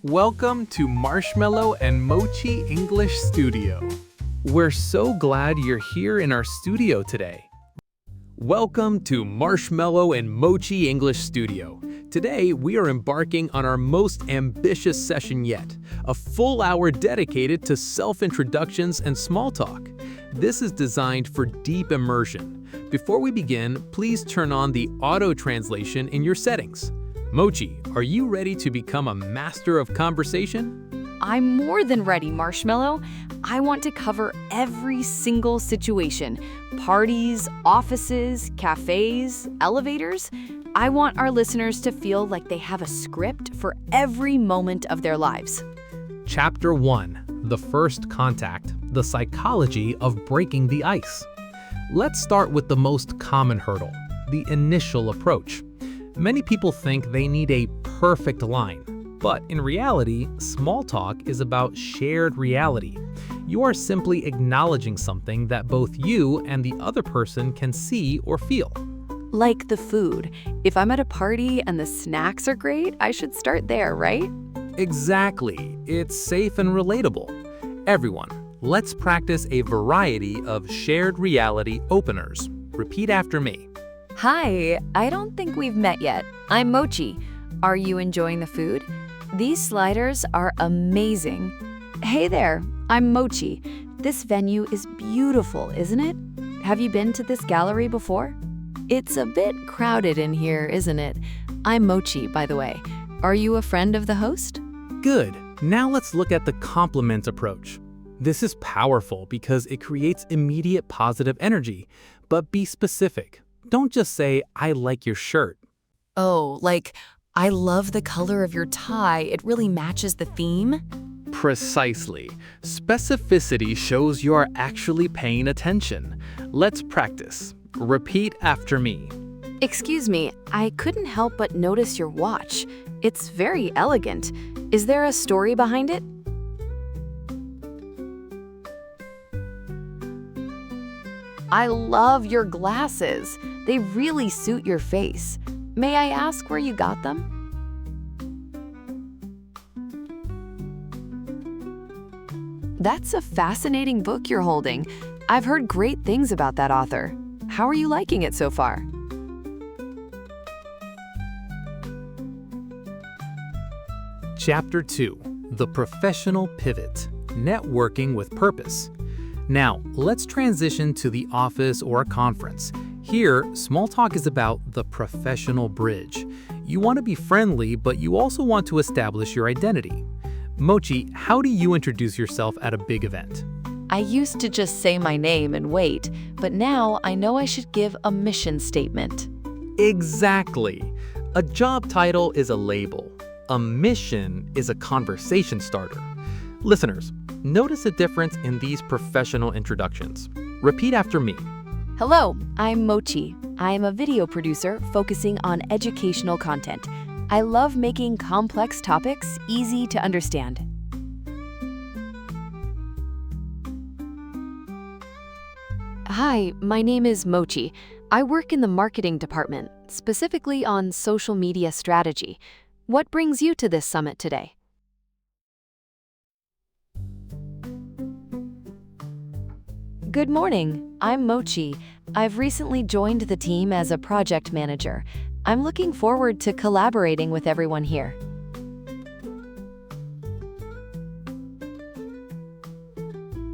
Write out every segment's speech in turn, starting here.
Welcome to Marshmallow and Mochi English Studio. We're so glad you're here in our studio today. Welcome to Marshmallow and Mochi English Studio. Today, we are embarking on our most ambitious session yet, a full hour dedicated to self-introductions and small talk. This is designed for deep immersion. Before we begin, please turn on the auto translation in your settings. Mochi, are you ready to become a master of conversation? I'm more than ready, Marshmallow. I want to cover every single situation. Parties, offices, cafes, elevators. I want our listeners to feel like they have a script for every moment of their lives. Chapter 1, The First Contact, the Psychology of Breaking the Ice. Let's start with the most common hurdle, the initial approach. Many people think they need a perfect line, but in reality, small talk is about shared reality. You are simply acknowledging something that both you and the other person can see or feel. Like the food. If I'm at a party and the snacks are great, I should start there, right? Exactly. It's safe and relatable. Everyone, let's practice a variety of shared reality openers. Repeat after me. Hi, I don't think we've met yet. I'm Mochi. Are you enjoying the food? These sliders are amazing. Hey there, I'm Mochi. This venue is beautiful, isn't it? Have you been to this gallery before? It's a bit crowded in here, isn't it? I'm Mochi, by the way. Are you a friend of the host? Good. Now let's look at the compliment approach. This is powerful because it creates immediate positive energy, but be specific. Don't just say, I like your shirt. Oh, like, I love the color of your tie. It really matches the theme. Precisely. Specificity shows you are actually paying attention. Let's practice. Repeat after me. Excuse me, I couldn't help but notice your watch. It's very elegant. Is there a story behind it? I love your glasses. They really suit your face. May I ask where you got them? That's a fascinating book you're holding. I've heard great things about that author. How are you liking it so far? Chapter 2, The Professional Pivot, Networking with Purpose. Now, let's transition to the office or a conference. Here, small talk is about the professional bridge. You want to be friendly, but you also want to establish your identity. Mochi, how do you introduce yourself at a big event? I used to just say my name and wait, but now I know I should give a mission statement. Exactly. A job title is a label. A mission is a conversation starter. Listeners, notice a difference in these professional introductions. Repeat after me. Hello, I'm Mochi. I am a video producer focusing on educational content. I love making complex topics easy to understand. Hi, my name is Mochi. I work in the marketing department, specifically on social media strategy. What brings you to this summit today? Good morning, I'm Mochi. I've recently joined the team as a project manager. I'm looking forward to collaborating with everyone here.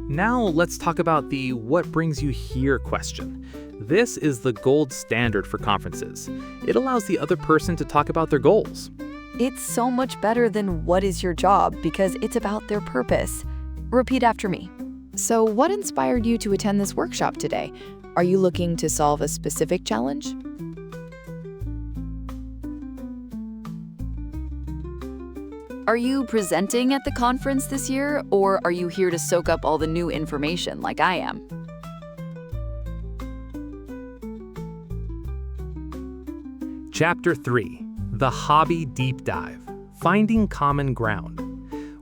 Now let's talk about the what brings you here question. This is the gold standard for conferences. It allows the other person to talk about their goals. It's so much better than what is your job because it's about their purpose. Repeat after me. So what inspired you to attend this workshop today? Are you looking to solve a specific challenge? Are you presenting at the conference this year, or are you here to soak up all the new information like I am? Chapter 3, The Hobby Deep Dive, Finding Common Ground.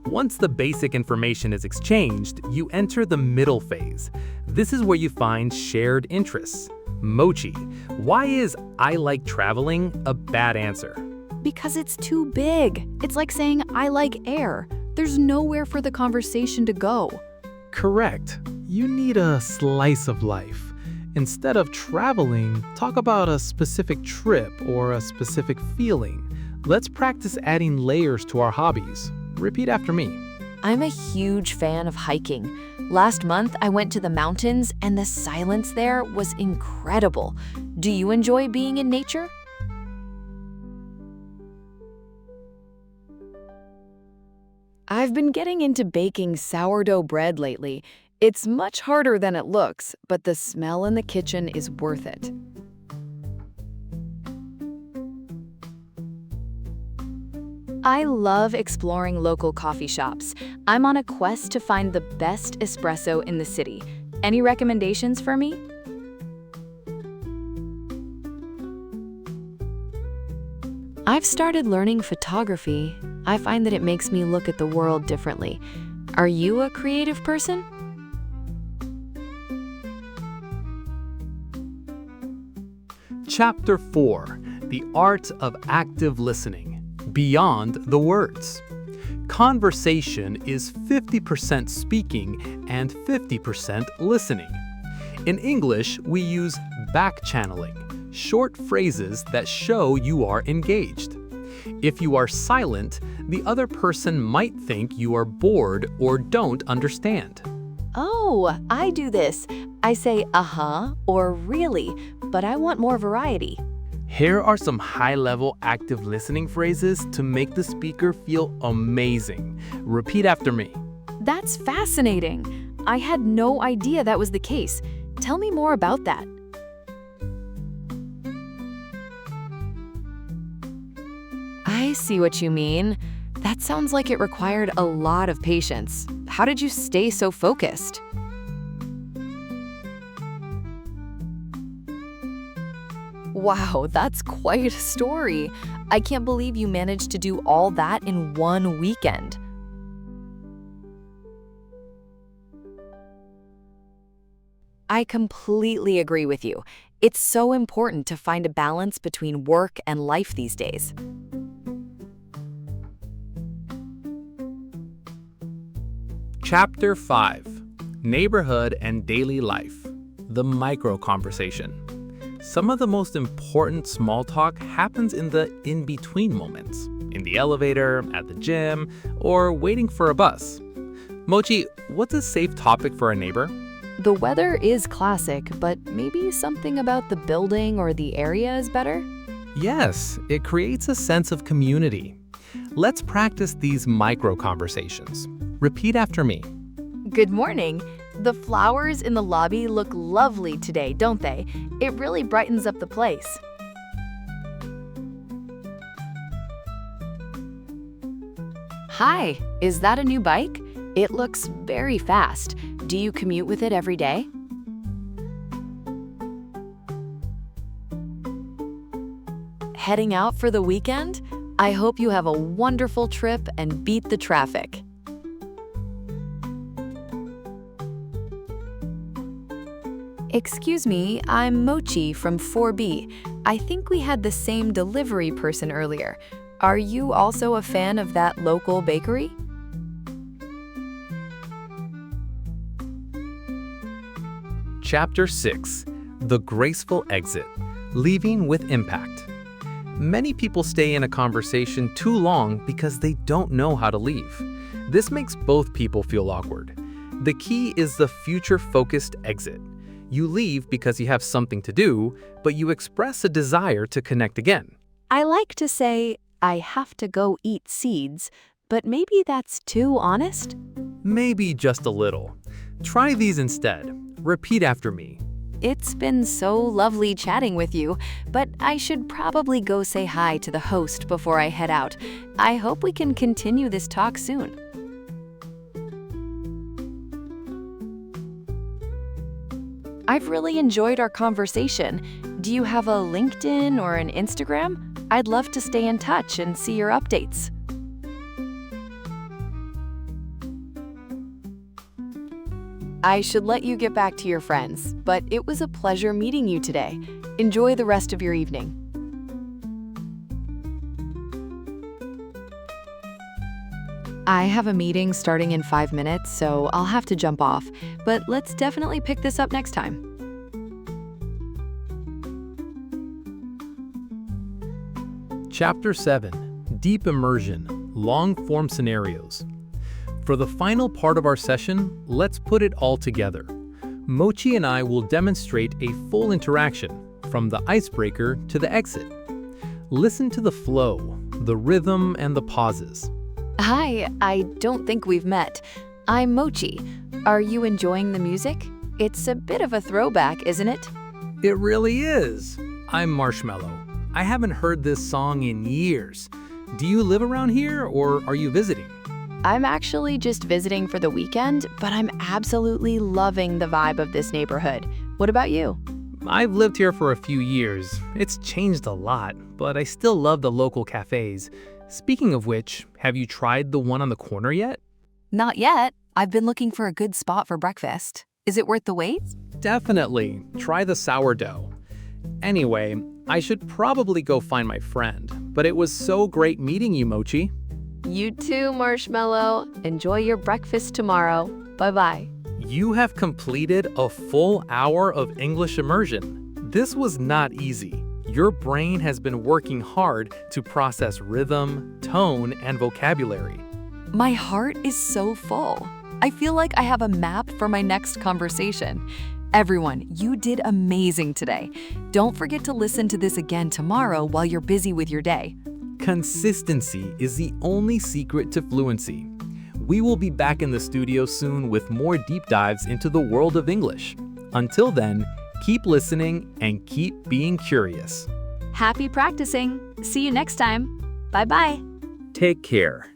Once the basic information is exchanged, you enter the middle phase. This is where you find shared interests. Mochi, why is I like traveling a bad answer? Because it's too big. It's like saying, I like air. There's nowhere for the conversation to go. Correct. You need a slice of life. Instead of traveling, talk about a specific trip or a specific feeling. Let's practice adding layers to our hobbies. Repeat after me. I'm a huge fan of hiking. Last month, I went to the mountains and the silence there was incredible. Do you enjoy being in nature? I've been getting into baking sourdough bread lately. It's much harder than it looks, but the smell in the kitchen is worth it. I love exploring local coffee shops. I'm on a quest to find the best espresso in the city. Any recommendations for me? I've started learning photography. I find that it makes me look at the world differently. Are you a creative person? Chapter 4. The Art of Active Listening. Beyond the words. Conversation is 50% speaking and 50% listening. In English, we use back-channeling, short phrases that show you are engaged. If you are silent, the other person might think you are bored or don't understand. Oh, I do this. I say uh-huh or really, but I want more variety. Here are some high-level active listening phrases to make the speaker feel amazing. Repeat after me. That's fascinating. I had no idea that was the case. Tell me more about that. I see what you mean. That sounds like it required a lot of patience. How did you stay so focused? Wow, that's quite a story. I can't believe you managed to do all that in one weekend. I completely agree with you. It's so important to find a balance between work and life these days. Chapter 5. Neighborhood and Daily Life. The Micro Conversation. Some of the most important small talk happens in the in-between moments, in the elevator, at the gym, or waiting for a bus. Mochi, what's a safe topic for a neighbor? The weather is classic, but maybe something about the building or the area is better? Yes, it creates a sense of community. Let's practice these micro conversations. Repeat after me. Good morning. The flowers in the lobby look lovely today, don't they? It really brightens up the place. Hi, is that a new bike? It looks very fast. Do you commute with it every day? Heading out for the weekend? I hope you have a wonderful trip and beat the traffic. Excuse me, I'm Mochi from 4B. I think we had the same delivery person earlier. Are you also a fan of that local bakery? Chapter 6. The Graceful Exit. Leaving with Impact. Many people stay in a conversation too long because they don't know how to leave. This makes both people feel awkward. The key is the future-focused exit. You leave because you have something to do, but you express a desire to connect again. I like to say, I have to go eat seeds, but maybe that's too honest? Maybe just a little. Try these instead. Repeat after me. It's been so lovely chatting with you, but I should probably go say hi to the host before I head out. I hope we can continue this talk soon. I've really enjoyed our conversation. Do you have a LinkedIn or an Instagram? I'd love to stay in touch and see your updates. I should let you get back to your friends, but it was a pleasure meeting you today. Enjoy the rest of your evening. I have a meeting starting in 5 minutes, so I'll have to jump off. But let's definitely pick this up next time. Chapter 7, Deep Immersion, Long-Form Scenarios. For the final part of our session, let's put it all together. Mochi and I will demonstrate a full interaction, from the icebreaker to the exit. Listen to the flow, the rhythm, and the pauses. Hi, I don't think we've met. I'm Mochi. Are you enjoying the music? It's a bit of a throwback, isn't it? It really is. I'm Marshmallow. I haven't heard this song in years. Do you live around here or are you visiting? I'm actually just visiting for the weekend, but I'm absolutely loving the vibe of this neighborhood. What about you? I've lived here for a few years. It's changed a lot, but I still love the local cafes. Speaking of which, have you tried the one on the corner yet? Not yet. I've been looking for a good spot for breakfast. Is it worth the wait? Definitely. Try the sourdough. Anyway, I should probably go find my friend, but it was so great meeting you, Mochi. You too, Marshmallow. Enjoy your breakfast tomorrow. Bye-bye. You have completed a full hour of English immersion. This was not easy. Your brain has been working hard to process rhythm, tone, and vocabulary. My heart is so full. I feel like I have a map for my next conversation. Everyone, you did amazing today. Don't forget to listen to this again tomorrow while you're busy with your day. Consistency is the only secret to fluency. We will be back in the studio soon with more deep dives into the world of English. Until then, keep listening and keep being curious. Happy practicing. See you next time. Bye-bye. Take care.